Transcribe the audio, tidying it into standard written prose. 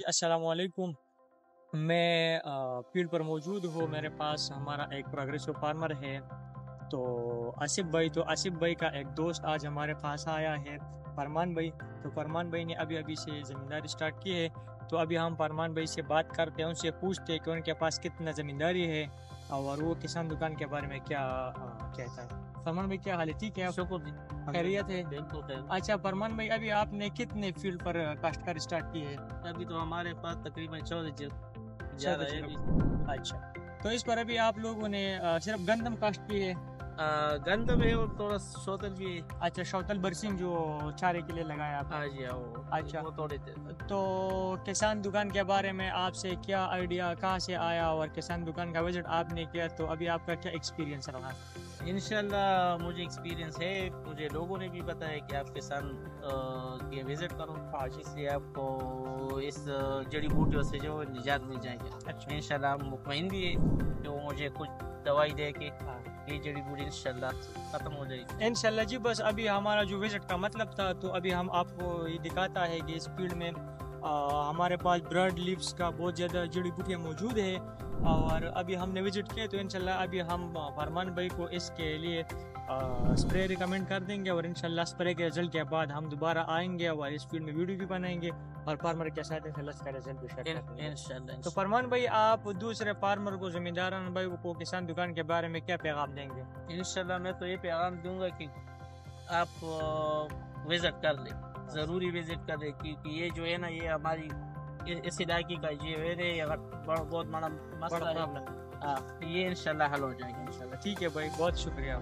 अस्सलाम वालेकुम। मैं फील्ड पर मौजूद हूँ। मेरे पास हमारा एक प्रोग्रेसिव फार्मर है तो आसिफ भाई का एक दोस्त आज हमारे पास आया है, फरमान भाई। तो फरमान भाई ने अभी अभी से ज़मींदारी स्टार्ट की है। तो अभी हम फरमान भाई से बात करते हैं, उनसे पूछते हैं कि उनके पास कितना ज़मींदारी है और वो किसान दुकान के बारे में क्या कहता है। फरमान भाई, क्या हाल है? ठीक है आप? शुक्र जी। खैरियत है? बिल्कुल खैर। अच्छा फरमान भाई, अभी आपने कितने फील्ड पर काश्तकार स्टार्ट की है? अभी तो हमारे पास तकरीबन 14 जा रहा है अभी। अच्छा, तो इस पर अभी आप लोगों ने सिर्फ गंदम काश्त की है? गंदम है और थोड़ा शोतल भी है। अच्छा, शौतल बरसिंग जो चारे के लिए लगाया आपने? हाँ जी, हाँ वो। अच्छा। वो थोड़े थे। तो किसान दुकान के बारे में आपसे क्या आइडिया, कहाँ से आया और किसान दुकान का विजिट आपने किया, तो अभी आपका क्या एक्सपीरियंस रहा? इंशाल्लाह मुझे एक्सपीरियंस है, मुझे लोगों ने भी बताया कि आप किसान के विजिट करो, इसलिए आपको इस जड़ी बूटियों से जो निजात मिल जाएगी। अच्छा। इंशाल्लाह हम मुतमईन भी है कि वो मुझे कुछ दवाई दे के ये जड़ी बूटी इंशाल्लाह खत्म हो जाएगी। इंशाल्लाह जी। बस अभी हमारा जो विजिट का मतलब था, तो अभी हम आपको ये दिखाता है कि इस फील्ड में हमारे पास ब्रड लीव्स का बहुत ज़्यादा जड़ी बूटियाँ मौजूद है और अभी हमने विजिट किया। तो इंशाल्लाह अभी हम फरमान भाई को इसके लिए स्प्रे रिकमेंड कर देंगे और इंशाल्लाह स्प्रे के रिजल्ट के बाद हम दोबारा आएंगे और इस फील्ड में वीडियो भी बनाएंगे और फार्मर के साथ इसका रिजल्ट भी शेयर करेंगे इंशाल्लाह। तो फरमान भाई, आप दूसरे फार्मर को, जमींदारान भाई को किसान दुकान के बारे में क्या पैगाम देंगे? इंशाल्लाह मैं तो ये पैगाम दूंगा कि आप विजिट कर ले, ज़रूरी विजिट कर ले, क्योंकि ये जो है ना, ये हमारी इस इलाके का ये बहुत बड़ा मसला है। हाँ, ये इंशाल्लाह हल हो जाएगा इंशाल्लाह। ठीक है भाई, बहुत शुक्रिया।